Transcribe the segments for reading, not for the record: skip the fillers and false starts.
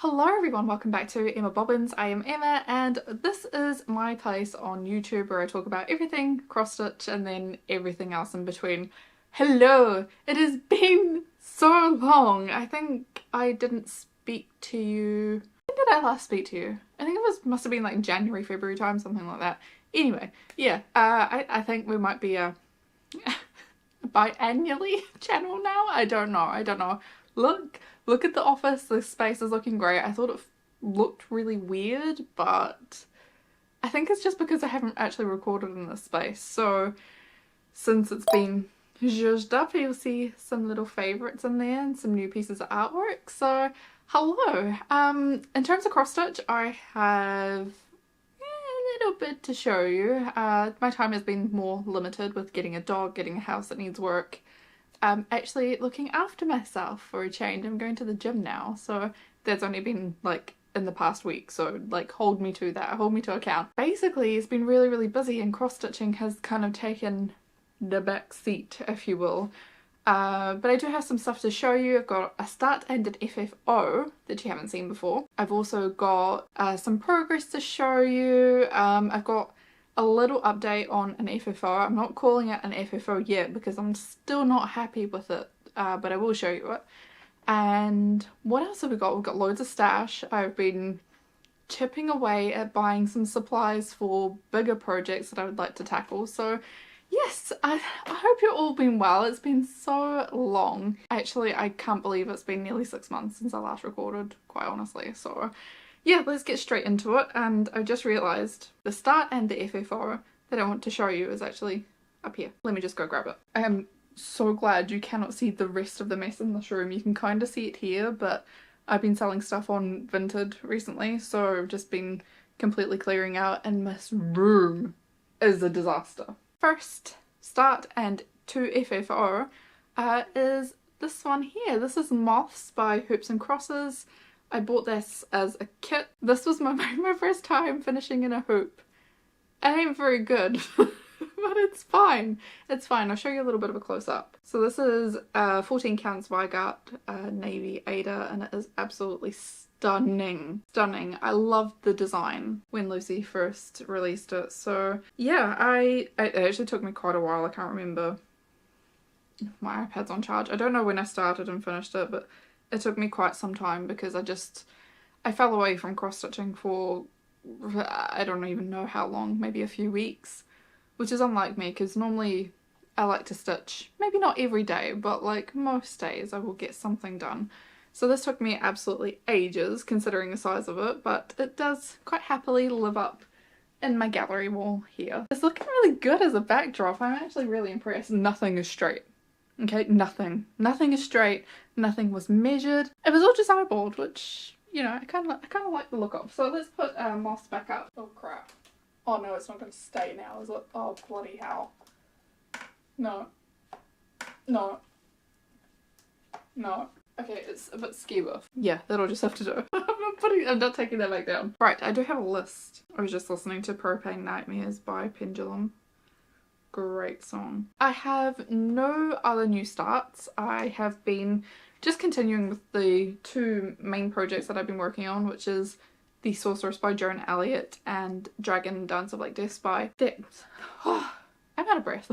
Hello everyone, welcome back to Emma Bobbins. I am Emma and this is my place on YouTube where I talk about everything cross stitch and then everything else in between. Hello! It has been so long. I think I didn't speak to you. When did I last speak to you? I think must have been like January, February time, something like that. Anyway, yeah, I think we might be a biannually channel now. I don't know. Look at the office. The space is looking great. I thought it looked really weird, but I think it's just because I haven't actually recorded in this space. So since it's been zhuzhed up, you'll see some little favourites in there and some new pieces of artwork. So hello. In terms of cross stitch, I have a little bit to show you. My time has been more limited with getting a dog, getting a house that needs work. Actually looking after myself for a change. I'm going to the gym now, so that's only been like in the past week, so like hold me to that, hold me to account. Basically it's been really busy and cross stitching has kind of taken the back seat, if you will. But I do have some stuff to show you. I've got a start and an FFO that you haven't seen before. I've also got some progress to show you. I've got a little update on an FFO. I'm not calling it an FFO yet because I'm still not happy with it, but I will show you it. And what else have we got? We've got loads of stash. I've been chipping away at buying some supplies for bigger projects that I would like to tackle. So yes, I hope you're all been well. It's been so long. Actually, I can't believe it's been nearly 6 months since I last recorded, quite honestly. So yeah, let's get straight into it. And I just realised the start and the FFO that I want to show you is actually up here. Let me just go grab it. I am so glad you cannot see the rest of the mess in this room. You can kind of see it here, but I've been selling stuff on Vinted recently, so I've just been completely clearing out and this room is a disaster. First start and 2 FFO is this one here. This is Moths by Hoops and Crosses. I bought this as a kit. This was my first time finishing in a hoop. It ain't very good, but it's fine. It's fine. I'll show you a little bit of a close-up. So this is 14 counts Weigart Navy Ada, and it is absolutely stunning. Stunning. I loved the design when Lucy first released it. So yeah, it actually took me quite a while. I can't remember. My iPad's on charge. I don't know when I started and finished it, but it took me quite some time because I fell away from cross stitching for I don't even know how long, maybe a few weeks, which is unlike me because normally I like to stitch, maybe not every day, but like most days I will get something done. So this took me absolutely ages considering the size of it, but it does quite happily live up in my gallery wall here. It's looking really good as a backdrop. I'm actually really impressed. Nothing is straight. Okay, nothing. Nothing is straight. Nothing was measured. It was all just eyeballed, which, you know, I kind of like the look of. So let's put Moss back up. Oh crap. Oh no, it's not going to stay now, is it? Oh bloody hell. No. No. No. Okay, it's a bit skewer. Yeah, that'll just have to do. I'm not taking that back down. Right, I do have a list. I was just listening to Propane Nightmares by Pendulum. Great song. I have no other new starts. I have been just continuing with the 2 main projects that I've been working on, which is the Sorceress by Joan Elliott and Dragon Dance of Like Death by Depth. Oh, I'm out of breath.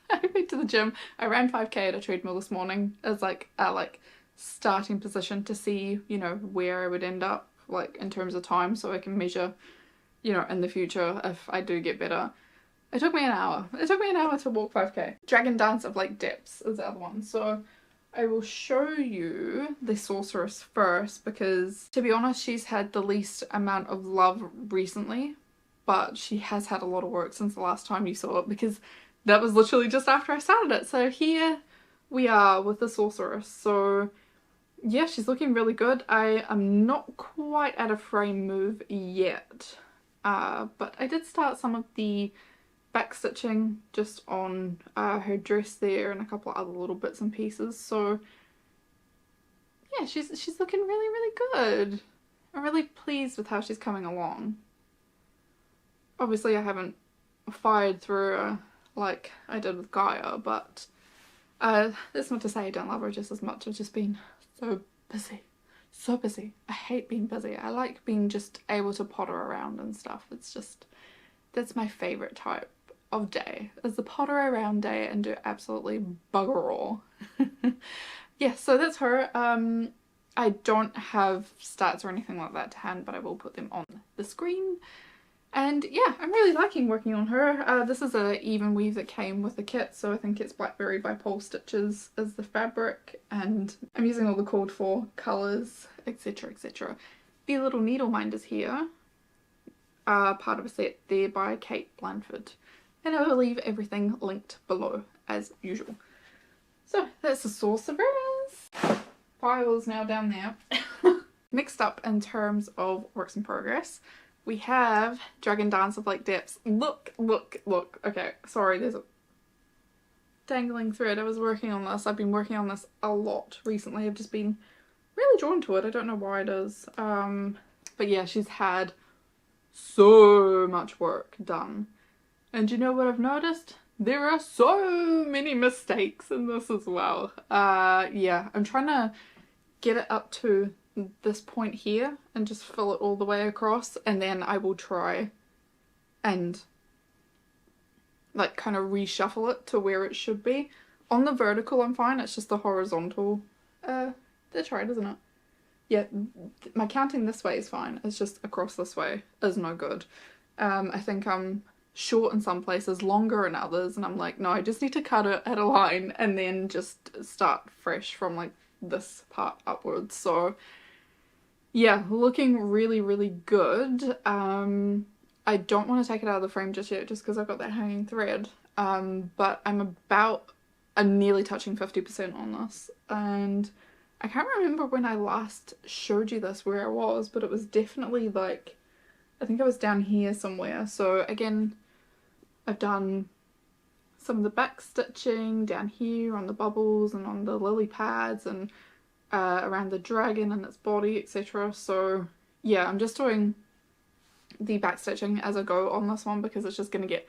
I went to the gym. I ran 5k at a treadmill this morning as like a starting position to see, you know, where I would end up like in terms of time so I can measure, you know, in the future if I do get better. It took me an hour. It took me an hour to walk 5k. Dragon Dance of Like Depths is the other one. So I will show you the Sorceress first because, to be honest, she's had the least amount of love recently, but she has had a lot of work since the last time you saw it because that was literally just after I started it. So here we are with the Sorceress. So yeah, she's looking really good. I am not quite at a frame move yet, but I did start some of the back stitching just on her dress there and a couple of other little bits and pieces. So yeah, she's looking really good. I'm really pleased with how she's coming along. Obviously I haven't fired through her like I did with Gaia, but that's not to say I don't love her just as much. I've just been so busy. so busy. I hate being busy. I like being just able to potter around and stuff. It's just, that's my favourite type of day, is the potter around day and do absolutely bugger all. Yeah, so that's her. I don't have stats or anything like that to hand, but I will put them on the screen. And yeah, I'm really liking working on her. This is a even weave that came with the kit, so I think it's Blackberry by Pole Stitches as the fabric, and I'm using all the called for colours, etc, etc. The little needle minders here are part of a set there by Kate Blandford, and I will leave everything linked below as usual. So that's the Sorceress. File's now down there. Next up, in terms of works in progress, we have Dragon Dance of Lake Depths. Look, look, look. Okay, sorry, there's a dangling thread. I was working on this. I've been working on this a lot recently. I've just been really drawn to it. I don't know why it is. But yeah, she's had so much work done. And you know what I've noticed? There are so many mistakes in this as well. Yeah, I'm trying to get it up to this point here and just fill it all the way across, and then I will try and like kind of reshuffle it to where it should be. On the vertical I'm fine, it's just the horizontal that's right, isn't it? Yeah, my counting this way is fine, it's just across this way is no good. I think I'm short in some places, longer in others, and I'm like, no, I just need to cut it at a line and then just start fresh from like this part upwards. So yeah, looking really, really good. I don't want to take it out of the frame just yet, just because I've got that hanging thread. But I'm nearly touching 50% on this, and I can't remember when I last showed you this where I was, but it was definitely like, I think I was down here somewhere. So again, I've done some of the back stitching down here on the bubbles and on the lily pads and around the dragon and its body, etc. So yeah, I'm just doing the back stitching as I go on this one, because it's just going to get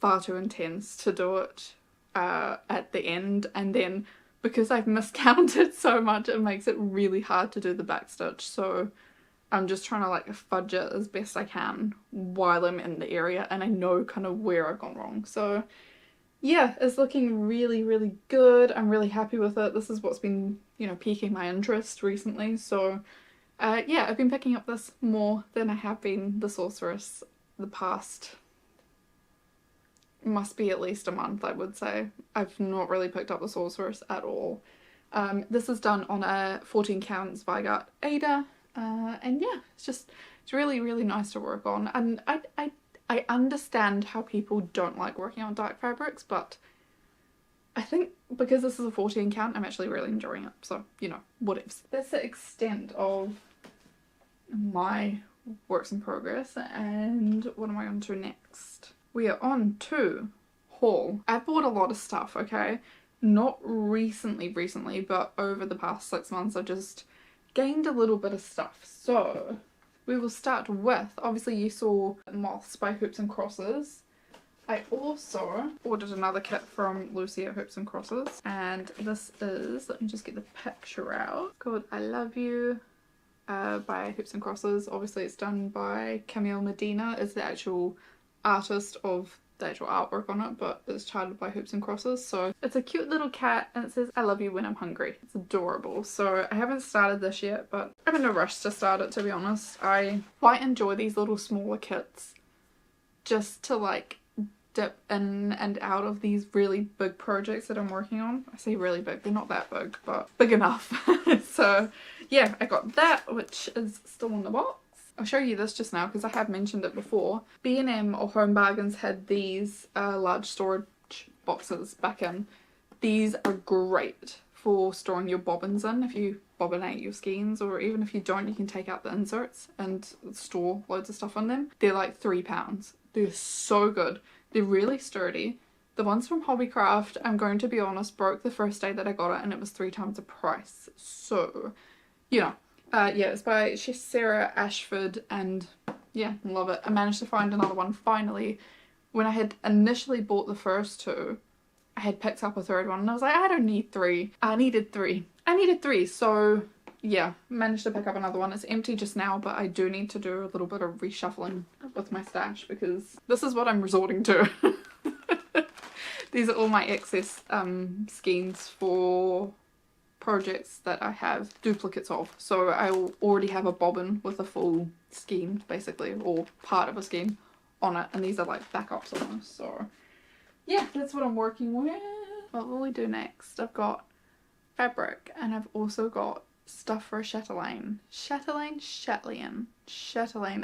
far too intense to do it at the end, and then because I've miscounted so much, it makes it really hard to do the back stitch. So I'm just trying to like fudge it as best I can while I'm in the area and I know kind of where I've gone wrong. So yeah, it's looking really, really good. I'm really happy with it. This is what's been, you know, piquing my interest recently. So yeah, I've been picking up this more than I have been the Sorceress the past, must be at least a month, I would say. I've not really picked up the Sorceress at all. This is done on a 14 count Zweigart Ada, and yeah, it's really, really nice to work on. And I understand how people don't like working on dark fabrics, but I think because this is a 14 count, I'm actually really enjoying it. So, you know, whatevs. That's the extent of my works in progress, and what am I on to next? We are on to haul. I've bought a lot of stuff, okay? Not recently, but over the past 6 months I've just gained a little bit of stuff. So we will start with, obviously you saw Moths by Hoops and Crosses. I also ordered another kit from Lucy at Hoops and Crosses, and this is, let me just get the picture out, called I Love You by Hoops and Crosses. Obviously it's done by Camille Medina, is the actual artist of the actual artwork on it, but it's charted by Hoops and Crosses. So it's a cute little cat and it says I love you when I'm hungry. It's adorable. So I haven't started this yet, but I'm in a rush to start it, to be honest. I quite enjoy these little smaller kits just to like dip in and out of these really big projects that I'm working on. I say really big, they're not that big, but big enough. So yeah, I got that, which is still in the box. I'll show you this just now because I have mentioned it before. B&M or Home Bargains had these large storage boxes back in. These are great for storing your bobbins in if you bobbinate your skeins, or even if you don't, you can take out the inserts and store loads of stuff on them. They're like £3. They're so good. They're really sturdy. The ones from Hobbycraft, I'm going to be honest, broke the first day that I got it and it was 3 times the price. So, you know. Yeah, it's by Sarah Ashford, and yeah, love it. I managed to find another one finally. When I had initially bought the first 2, I had picked up a third one and I was like, I don't need 3. I needed 3. So yeah, managed to pick up another one. It's empty just now, but I do need to do a little bit of reshuffling with my stash because this is what I'm resorting to. These are all my excess skeins for projects that I have duplicates of. So I already have a bobbin with a full skein basically, or part of a skein on it, and these are like backups on this. So yeah, that's what I'm working with. What will we do next? I've got fabric and I've also got stuff for a chatelaine. Chatelaine.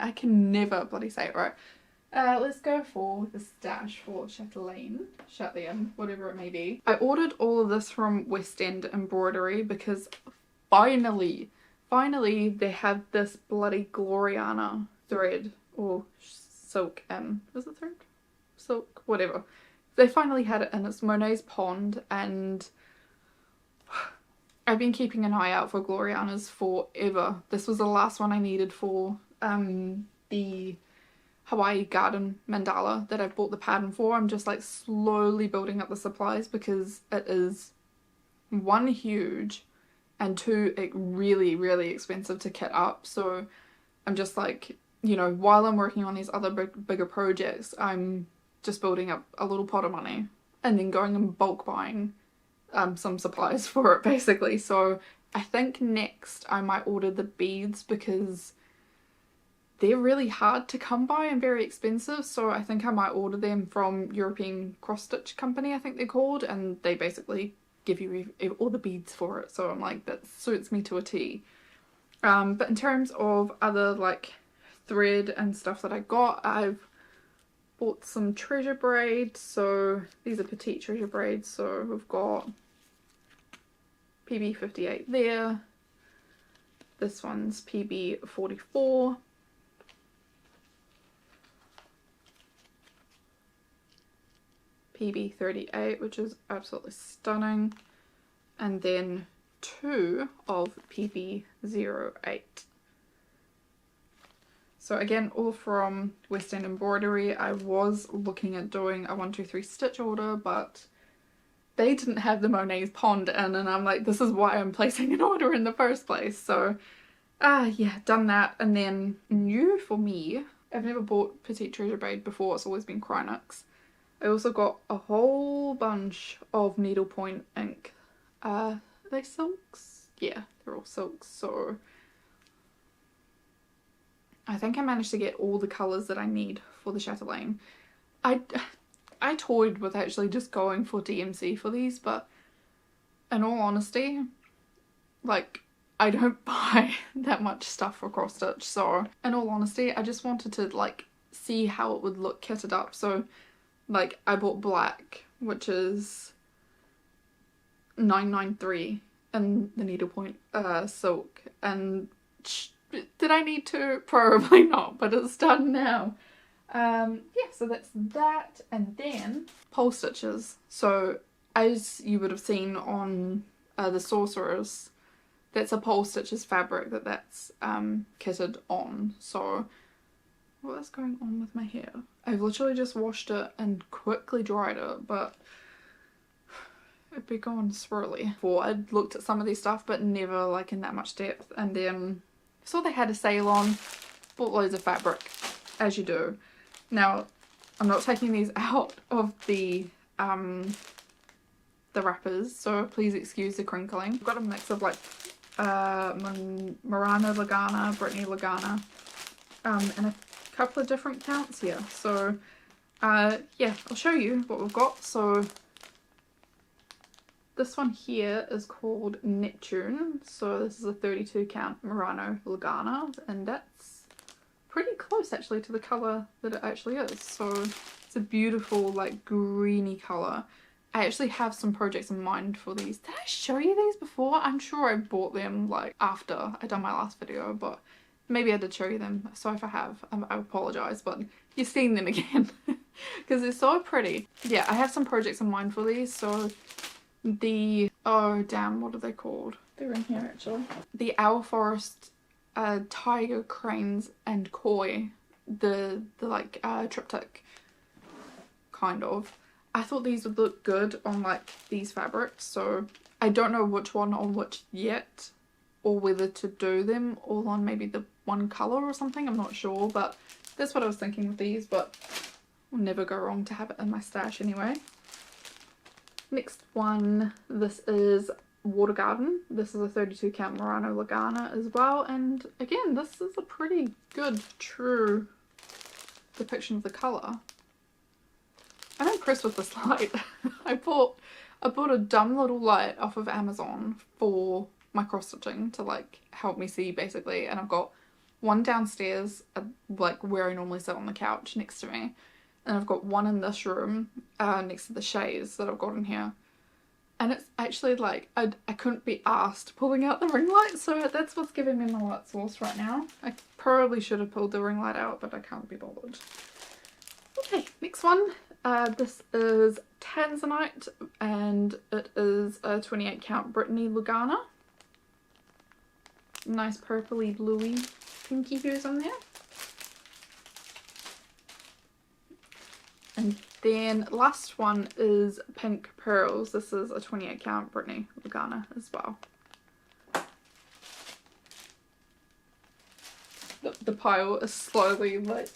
I can never bloody say it right. Let's go for the stash for chatelaine, whatever it may be. I ordered all of this from West End Embroidery because finally they have this bloody Gloriana thread or silk in. Is it thread? Silk? Whatever. They finally had it in. It's Monet's Pond, and I've been keeping an eye out for Glorianas forever. This was the last one I needed for the Hawaii garden mandala that I bought the pattern for. I'm just like slowly building up the supplies because it is one, huge, and two, it really expensive to kit up. So I'm just like, you know, while I'm working on these other bigger projects, I'm just building up a little pot of money and then going and bulk buying some supplies for it basically. So I think next I might order the beads because they're really hard to come by and very expensive. So I think I might order them from European Cross Stitch Company, I think they're called, and they basically give you all the beads for it. So I'm like, that suits me to a T. But in terms of other like thread and stuff that I got, I've bought some treasure braids. So these are petite treasure braids. So we've got PB 58 there. This one's PB 44. PB 38, which is absolutely stunning. And then 2 of PB 08. So again, all from West End Embroidery. I was looking at doing a 123 stitch order, but they didn't have the Monet's Pond in, and I'm like, this is why I'm placing an order in the first place. So yeah, done that. And then new for me, I've never bought Petite Treasure Braid before. It's always been Krynox. I also got a whole bunch of needlepoint ink. Are they silks? Yeah, they're all silks. So I think I managed to get all the colours that I need for the chatelaine. I toyed with actually just going for DMC for these, but in all honesty, like, I don't buy that much stuff for cross stitch. So in all honesty, I just wanted to like see how it would look kitted up. So like I bought black, which is $9.93 in the needlepoint silk, and did I need to? Probably not, but it's done now. Yeah, so that's that. And then pole stitches. So as you would have seen on the Sorceress, that's a pole stitches fabric that's kitted on. So what is going on with my hair? I've literally just washed it and quickly dried it, but it'd be going swirly. Before I'd looked at some of these stuff, but never like in that much depth. And then saw they had a sale on, bought loads of fabric, as you do. Now, I'm not taking these out of the wrappers, so please excuse the crinkling. I've got a mix of like Murano Lagana, Brittany Lagana, and a couple of different counts here. So yeah, I'll show you what we've got. So this one here is called Neptune. So this is a 32 count Murano Lagana, and that's pretty close actually to the colour that it actually is. So it's a beautiful like greeny colour. I actually have some projects in mind for these. Did I show you these before? I'm sure I bought them like after I done my last video, but maybe I did show you them. So if I have, I apologise, but you've seen them again because they're so pretty. Yeah, I have some projects in mind for these. So the, oh damn, what are they called? They're in here actually. The Owl Forest Tiger Cranes and Koi, the like triptych kind of. I thought these would look good on like these fabrics, so I don't know which one on which yet, or whether to do them all on maybe the one colour or something. I'm not sure, but that's what I was thinking with these, but will never go wrong to have it in my stash anyway. Next one, this is Water Garden. This is a 32 count Murano Lagana as well, and again this is a pretty good true depiction of the colour. I'm impressed with this light. I bought a dumb little light off of Amazon for my cross stitching to like help me see basically, and I've got one downstairs like where I normally sit on the couch next to me, and I've got one in this room next to the shades that I've got in here, and it's actually like I couldn't be asked pulling out the ring light, so that's what's giving me my light source right now. I probably should have pulled the ring light out, but I can't be bothered. Okay, next one. This is Tanzanite, and it is a 28 count Brittany Lugana. Nice purpley bluey pinky hues on there. And then last one is Pink Pearls. This is a 28 count Brittany Lugana as well. The pile is slowly like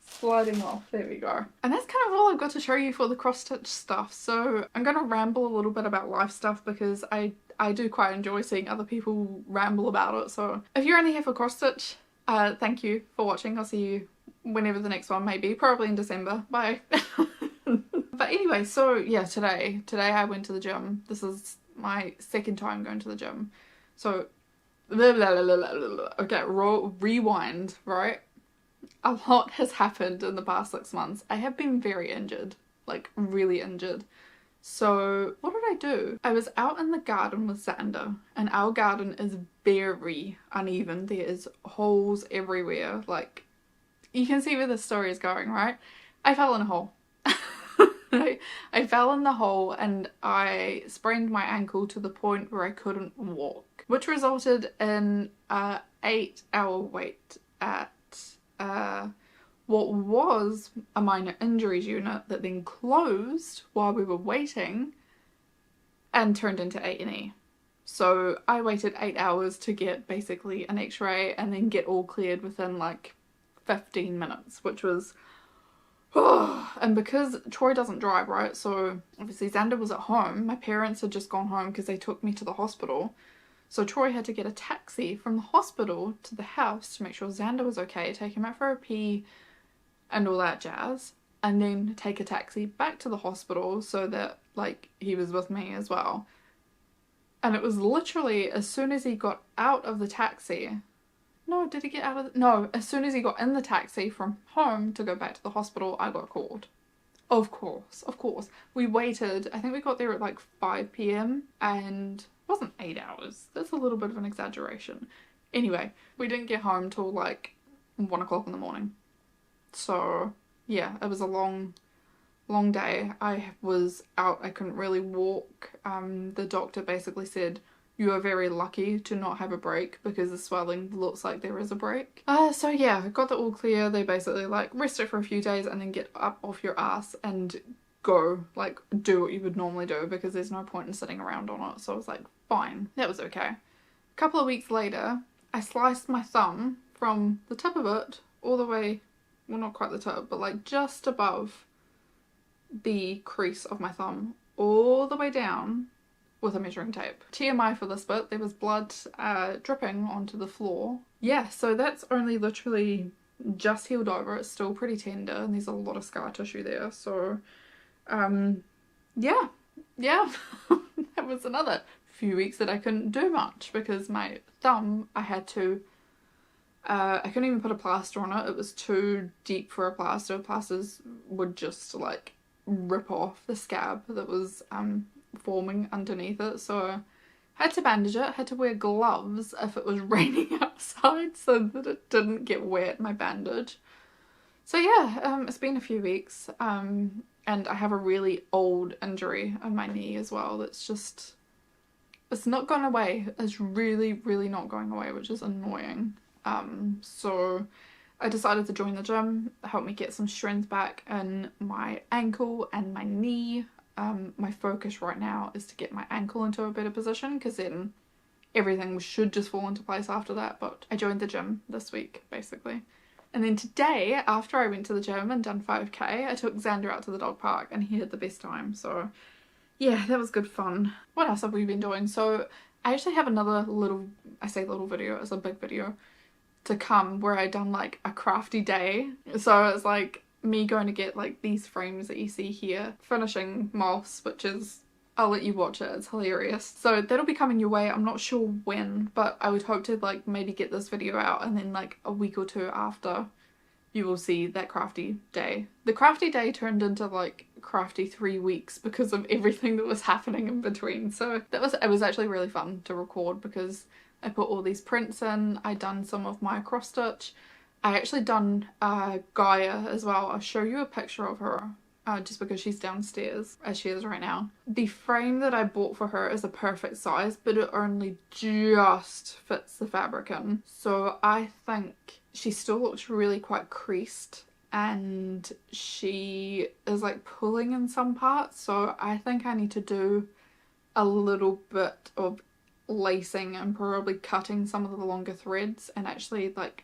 sliding off. There we go. And that's kind of all I've got to show you for the cross stitch stuff. So I'm going to ramble a little bit about life stuff because I do quite enjoy seeing other people ramble about it. So if you're only here for cross stitch, thank you for watching. I'll see you whenever the next one may be, probably in December. Bye. But anyway, so yeah, today I went to the gym. This is my second time going to the gym. So okay, rewind, right? A lot has happened in the past 6 months. I have been very injured, like really injured. So what did I do? I was out in the garden with Xander, and our garden is very uneven. There is holes everywhere. Like, you can see where this story is going, right? I fell in a hole. I fell in the hole and I sprained my ankle to the point where I couldn't walk, which resulted in an 8-hour wait at what was a minor injuries unit that then closed while we were waiting and turned into A&E. So I waited 8 hours to get basically an x-ray and then get all cleared within like 15 minutes, which was and because Troy doesn't drive, right, so obviously Xander was at home. My parents had just gone home because they took me to the hospital. So Troy had to get a taxi from the hospital to the house to make sure Xander was okay, take him out for a pee and all that jazz, and then take a taxi back to the hospital so that like he was with me as well. And it was literally as soon as he got out of the taxi, no, did he get out of the, no, as soon as he got in the taxi from home to go back to the hospital, I got called. Of course. We waited, I think we got there at like 5 p.m. and it wasn't 8 hours. That's a little bit of an exaggeration. Anyway, we didn't get home till like 1 o'clock in the morning. So yeah, it was a long day. I was out, I couldn't really walk. The doctor basically said, you are very lucky to not have a break because the swelling looks like there is a break. So yeah, I got the all clear. They basically like rest it for a few days and then get up off your ass and go, like do what you would normally do because there's no point in sitting around on it. So I was like, fine, that was okay. A couple of weeks later, I sliced my thumb from the tip of it all the way, well not quite the tip, but like just above the crease of my thumb all the way down with a measuring tape. TMI for this bit, there was blood dripping onto the floor. Yeah, so that's only literally just healed over. It's still pretty tender and there's a lot of scar tissue there. So yeah that was another few weeks that I couldn't do much because my thumb, I had to I couldn't even put a plaster on it. It was too deep for a plaster. Plasters would just like rip off the scab that was forming underneath it, so I had to bandage it, had to wear gloves if it was raining outside so that it didn't get wet, my bandage. So yeah, it's been a few weeks, and I have a really old injury on my knee as well that's just, it's not gone away. It's really not going away, which is annoying. So I decided to join the gym, help me get some strength back in my ankle and my knee. My focus right now is to get my ankle into a better position because then everything should just fall into place after that. But I joined the gym this week, basically. And then today, after I went to the gym and done 5k, I took Xander out to the dog park and he had the best time. So yeah, that was good fun. What else have we been doing? So I actually have another little, I say little video, it's a big video to come where I done like a crafty day. So it's like me going to get like these frames that you see here, finishing Moths, which is, I'll let you watch it, it's hilarious. So that'll be coming your way, I'm not sure when, but I would hope to like maybe get this video out and then like a week or two after you will see that crafty day. The crafty day turned into like crafty 3 weeks because of everything that was happening in between. So it was actually really fun to record because I put all these prints in, I done some of my cross stitch. I actually done Gaia as well. I'll show you a picture of her just because she's downstairs as she is right now. The frame that I bought for her is a perfect size, but it only just fits the fabric in. So I think she still looks really quite creased and she is like pulling in some parts. So I think I need to do a little bit of lacing and probably cutting some of the longer threads and actually like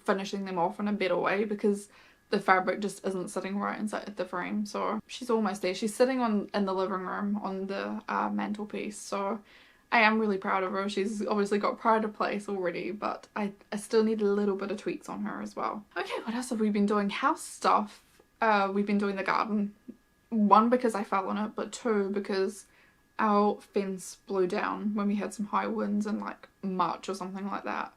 finishing them off in a better way because the fabric just isn't sitting right inside the frame. So she's almost there. She's sitting in the living room on the mantelpiece. So I am really proud of her. She's obviously got pride of place already, but I still need a little bit of tweaks on her as well. Okay, what else have we been doing? House stuff. We've been doing the garden. One, because I fell on it, but two, because our fence blew down when we had some high winds in like March or something like that.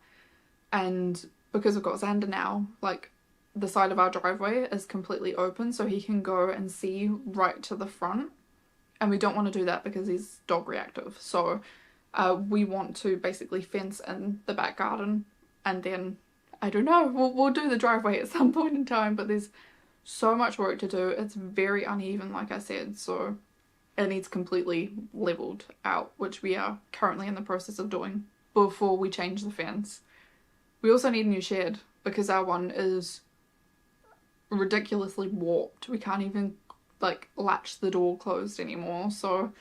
And because we've got Xander now, like the side of our driveway is completely open so he can go and see right to the front. And we don't want to do that because he's dog reactive. So we want to basically fence in the back garden and then, I don't know, we'll do the driveway at some point in time, but there's so much work to do. It's very uneven, like I said, so it needs completely leveled out, which we are currently in the process of doing before we change the fence. We also need a new shed because our one is ridiculously warped. We can't even like latch the door closed anymore. So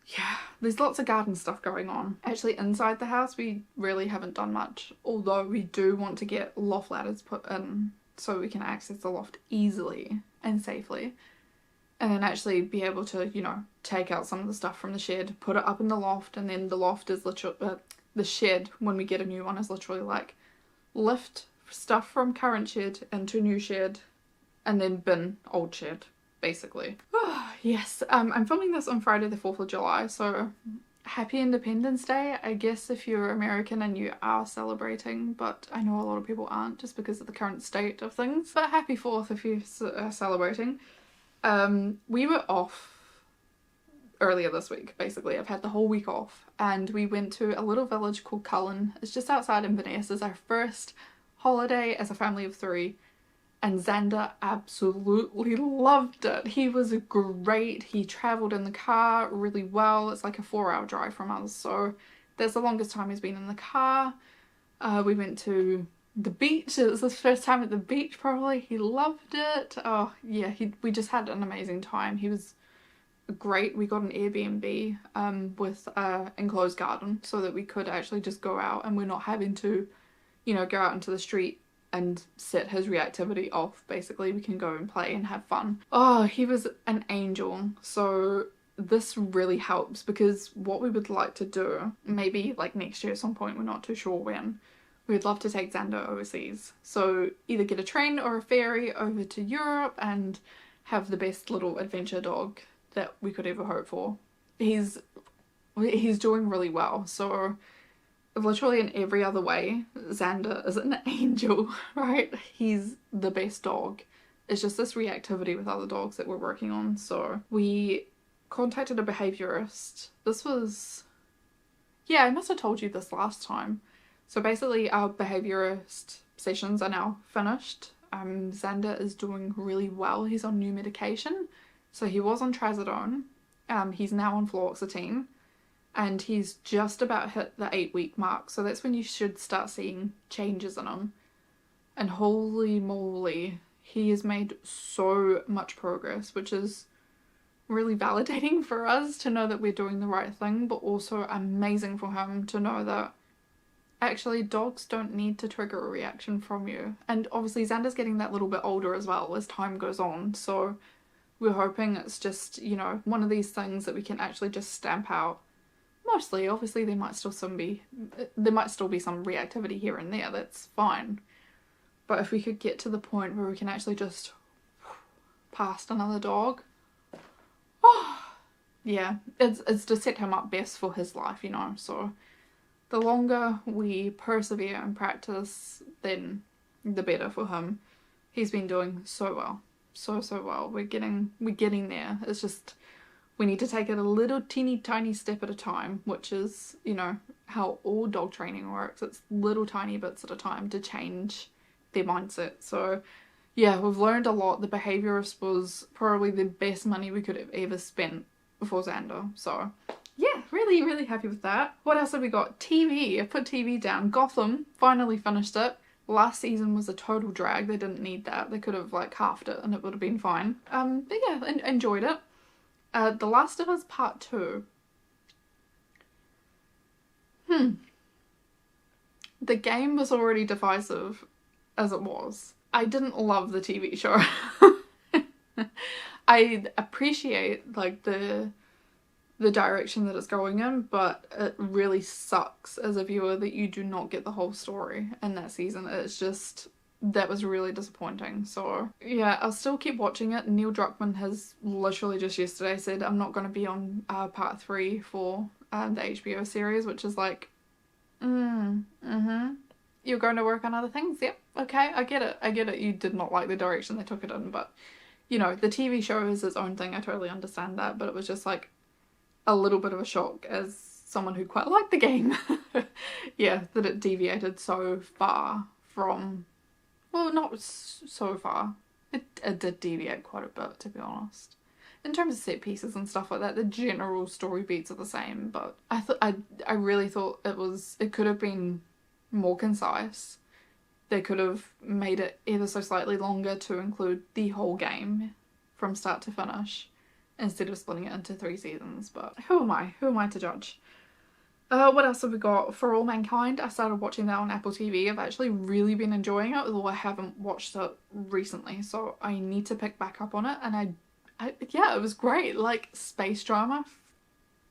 yeah, there's lots of garden stuff going on. Actually inside the house we really haven't done much, although we do want to get loft ladders put in so we can access the loft easily and safely, and then actually be able to, you know, take out some of the stuff from the shed, put it up in the loft, and then the loft is literally the shed when we get a new one is literally like lift stuff from current shed into new shed and then bin old shed, basically. Oh, yes, I'm filming this on Friday the 4th of July, so happy Independence Day, I guess, if you're American and you are celebrating, but I know a lot of people aren't just because of the current state of things. But happy 4th if you're celebrating. We were off earlier this week, basically. I've had the whole week off and we went to a little village called Cullen. It's just outside Inverness. It's our first holiday as a family of 3 and Xander absolutely loved it. He was great. He travelled in the car really well. It's like a 4-hour drive from us, so that's the longest time he's been in the car. We went to the beach. It was his first time at the beach probably. He loved it. Oh yeah, we just had an amazing time. He was great. We got an Airbnb with an enclosed garden so that we could actually just go out and we're not having to, you know, go out into the street and set his reactivity off. Basically we can go and play and have fun. Oh, he was an angel. So this really helps because what we would like to do, maybe like next year at some point, we're not too sure when, we'd love to take Xander overseas. So either get a train or a ferry over to Europe and have the best little adventure dog that we could ever hope for. He's doing really well. So literally in every other way, Xander is an angel, right? He's the best dog. It's just this reactivity with other dogs that we're working on. So we contacted a behaviourist. This was, yeah, I must have told you this last time. So basically our behaviourist sessions are now finished. Xander is doing really well. He's on new medication. So he was on trazodone. He's now on fluoxetine. And he's just about hit the 8-week mark. So that's when you should start seeing changes in him. And holy moly, he has made so much progress, which is really validating for us to know that we're doing the right thing, but also amazing for him to know that actually dogs don't need to trigger a reaction from you. And obviously Xander's getting that little bit older as well as time goes on, so we're hoping it's just, you know, one of these things that we can actually just stamp out. Mostly, obviously there might still be some reactivity here and there, that's fine. But if we could get to the point where we can actually just past another dog, oh, yeah, it's to set him up best for his life, you know. So the longer we persevere and practice, then the better for him. He's been doing so well, so well. We're getting there. It's just we need to take it a little teeny tiny step at a time, which is, you know, how all dog training works. It's little tiny bits at a time to change their mindset. So yeah, we've learned a lot. The behaviourist was probably the best money we could have ever spent before Xander. So yeah, really happy with that. What else have we got? TV. I put TV down. Gotham, finally finished it. Last season was a total drag. They didn't need that. They could have like halved it and it would have been fine. But yeah, enjoyed it. The Last of Us Part 2. The game was already divisive as it was. I didn't love the TV show. I appreciate like the direction that it's going in, but it really sucks as a viewer that you do not get the whole story in that season. It's just, that was really disappointing. So yeah, I'll still keep watching it. Neil Druckmann has literally just yesterday said I'm not going to be on part 3 for the HBO series, which is like, you're going to work on other things? Yep, okay, I get it. You did not like the direction they took it in, but you know, the TV show is its own thing. I totally understand that, but it was just like a little bit of a shock as someone who quite liked the game. Yeah, that it deviated so far from, well, not so far. It did deviate quite a bit, to be honest. In terms of set pieces and stuff like that, the general story beats are the same, but I really thought it could have been more concise. They could have made it ever so slightly longer to include the whole game from start to finish, instead of splitting it into 3 seasons, but who am I? Who am I to judge? What else have we got? For All Mankind, I started watching that on Apple TV. I've actually really been enjoying it, although I haven't watched it recently, so I need to pick back up on it, and yeah, it was great. Like, space drama,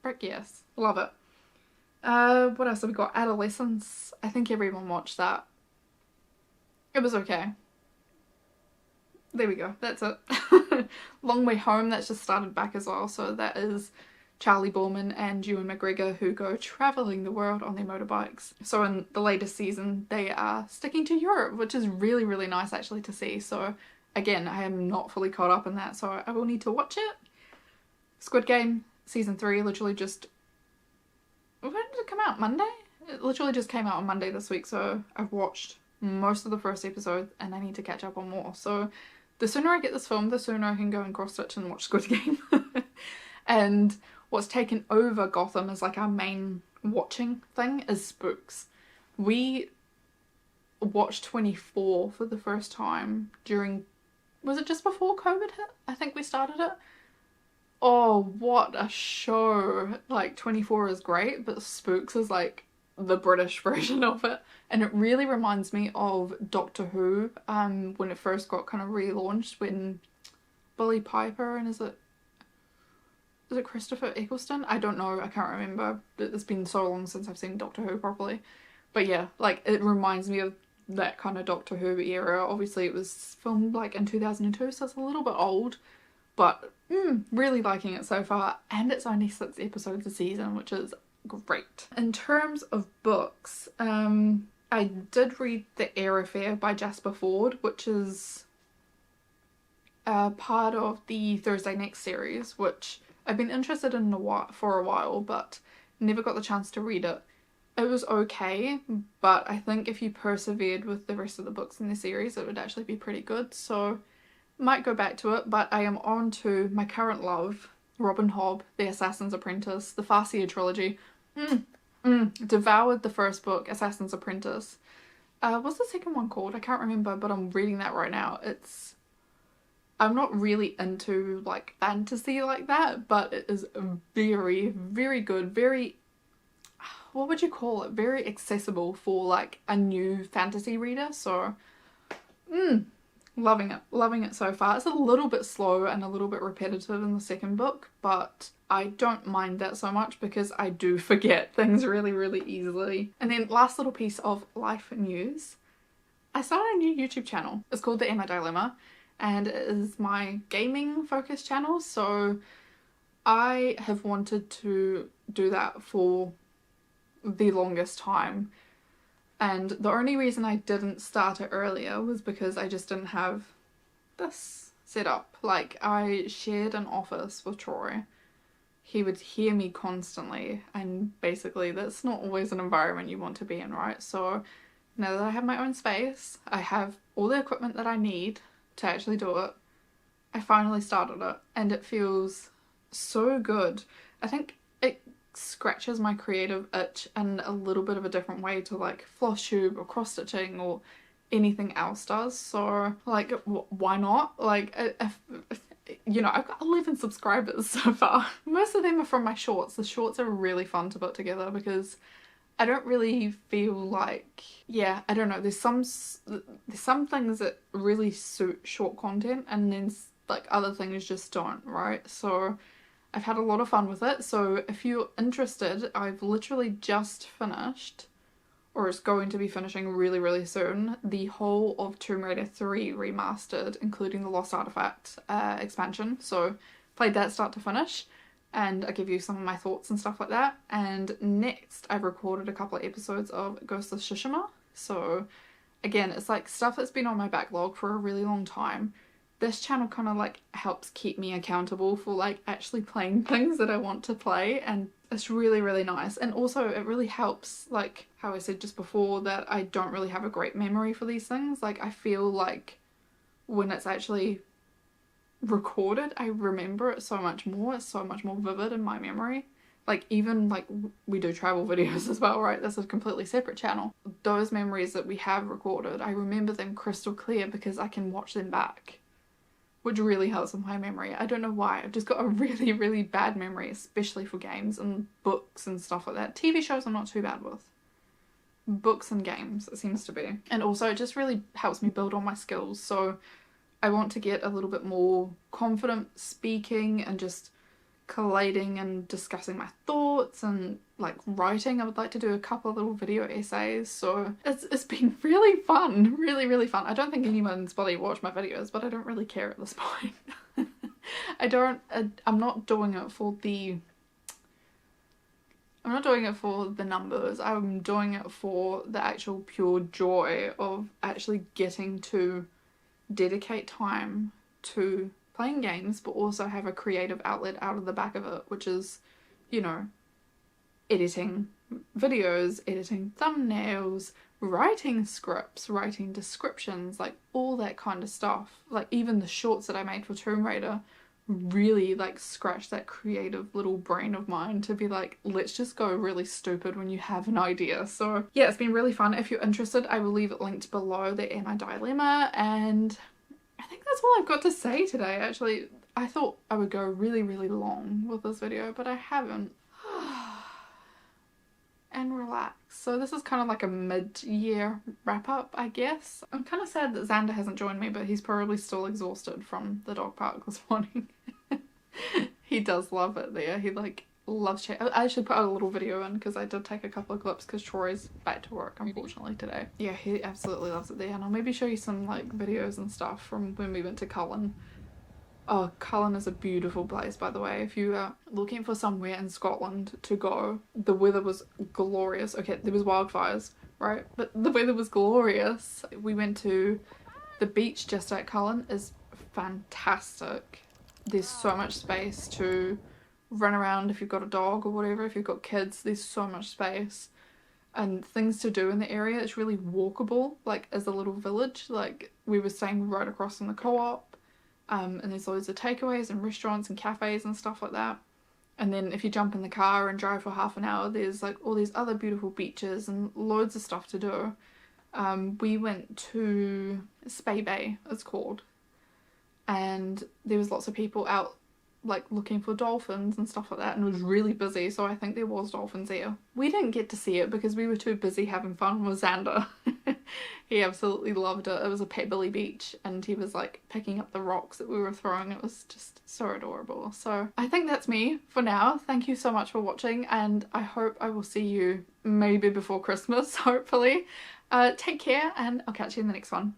frick yes, love it. What else have we got? Adolescence, I think everyone watched that. It was okay. There we go, that's it. Long Way Home, that's just started back as well, so that is Charlie Borman and Ewan McGregor, who go travelling the world on their motorbikes. So in the latest season they are sticking to Europe, which is really nice actually to see. So again, I am not fully caught up in that, so I will need to watch it. Squid Game season 3 literally just, when did it come out? Monday? It literally just came out on Monday this week, so I've watched most of the first episode and I need to catch up on more. So the sooner I get this filmed, the sooner I can go and cross-stitch and watch Squid Game. And what's taken over Gotham as like our main watching thing is Spooks. We watched 24 for the first time during, was it just before COVID hit? I think we started it. Oh, what a show. Like, 24 is great, but Spooks is like the British version of it, and it really reminds me of Doctor Who when it first got kind of relaunched, when Billy Piper and is it Christopher Eccleston? I don't know, I can't remember. It's been so long since I've seen Doctor Who properly, but yeah, like it reminds me of that kind of Doctor Who era. Obviously it was filmed like in 2002, so it's a little bit old, but really liking it so far, and it's only 6 episodes a season, which is great. In terms of books, I did read The Air Affair by Jasper Fforde, which is part of the Thursday Next series, which I've been interested in for a while, but never got the chance to read it. It was okay, but I think if you persevered with the rest of the books in the series, it would actually be pretty good, so might go back to it. But I am on to my current love, Robin Hobb, The Assassin's Apprentice, the Farseer trilogy. Devoured the first book, Assassin's Apprentice. What's the second one called? I can't remember, but I'm reading that right now. It's I'm not really into like fantasy like that, but it is very, very good, very, what would you call it? Very accessible for like a new fantasy reader. So, loving it so far. It's a little bit slow and a little bit repetitive in the second book, but I don't mind that so much because I do forget things really, really easily. And then last little piece of life news. I started a new YouTube channel. It's called The Emma Dilemma, and it is my gaming focused channel. So I have wanted to do that for the longest time. And the only reason I didn't start it earlier was because I just didn't have this set up. Like, I shared an office with Troy. He would hear me constantly, and basically that's not always an environment you want to be in, right? So now that I have my own space, I have all the equipment that I need to actually do it. I finally started it, and it feels so good. I think it scratches my creative itch in a little bit of a different way to like Flosstube or cross stitching or anything else does. So like, why not? Like, if you know, I've got 11 subscribers so far. Most of them are from my shorts. The shorts are really fun to put together because I don't really feel like, yeah, I don't know, there's some things that really suit short content, and then like other things just don't, right? So I've had a lot of fun with it. So if you're interested, I've literally just finished, or it's going to be finishing really, really soon, the whole of Tomb Raider 3 remastered, including the Lost Artifact expansion. So played that start to finish, and I give you some of my thoughts and stuff like that. And next I've recorded a couple of episodes of Ghost of Tsushima. So again, it's like stuff that's been on my backlog for a really long time. This channel kind of like helps keep me accountable for like actually playing things that I want to play, and it's really, really nice. And also it really helps, like how I said just before, that I don't really have a great memory for these things. Like, I feel like when it's actually recorded, I remember it so much more. It's so much more vivid in my memory. Like, even like we do travel videos as well, right? This is a completely separate channel. Those memories that we have recorded, I remember them crystal clear because I can watch them back, which really helps with my memory. I don't know why. I've just got a really, really bad memory, especially for games and books and stuff like that. TV shows I'm not too bad with. Books and games, it seems to be. And also it just really helps me build on my skills. So I want to get a little bit more confident speaking and just collating and discussing my thoughts and like writing. I would like to do a couple of little video essays. So it's been really fun, really, really fun. I don't think anyone's bloody watched my videos, but I don't really care at this point. I'm not doing it for the numbers. I'm doing it for the actual pure joy of actually getting to dedicate time to playing games, but also have a creative outlet out of the back of it, which is, you know, editing videos, editing thumbnails, writing scripts, writing descriptions, like all that kind of stuff. Like even the shorts that I made for Tomb Raider really like scratched that creative little brain of mine to be like, let's just go really stupid when you have an idea. So yeah, it's been really fun. If you're interested, I will leave it linked below, the Emma Dilemma, and I think that's all I've got to say today. Actually, I thought I would go really, really long with this video, but I haven't. And relax. So this is kind of like a mid-year wrap-up, I guess. I'm kind of sad that Xander hasn't joined me, but he's probably still exhausted from the dog park this morning. He does love it there. He like loves chat. I actually put out a little video in because I did take a couple of clips because Troy's back to work unfortunately today. Yeah, he absolutely loves it there, and I'll maybe show you some like videos and stuff from when we went to Cullen. Oh, Cullen is a beautiful place, by the way. If you are looking for somewhere in Scotland to go, the weather was glorious. Okay, there was wildfires, right? But the weather was glorious. We went to the beach just at Cullen. Is fantastic. There's so much space to run around if you've got a dog or whatever. If you've got kids, there's so much space and things to do in the area. It's really walkable, like as a little village. Like we were staying right across from the co-op. And there's loads of takeaways and restaurants and cafes and stuff like that. And then if you jump in the car and drive for half an hour, there's like all these other beautiful beaches and loads of stuff to do. We went to Spey Bay, it's called. and there was lots of people out like looking for dolphins and stuff like that, and it was really busy, so I think there was dolphins there. We didn't get to see it because we were too busy having fun with Xander. He absolutely loved it. It was a pebbly beach and he was like picking up the rocks that we were throwing. It was just so adorable. So I think that's me for now. Thank you so much for watching, and I hope I will see you maybe before Christmas, hopefully. Take care, and I'll catch you in the next one.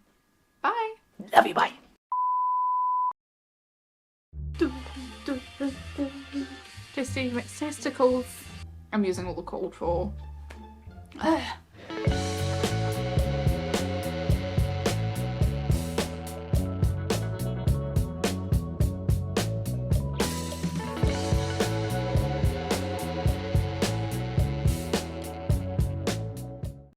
Bye! Love you, bye. Testicles. I'm using all the cold for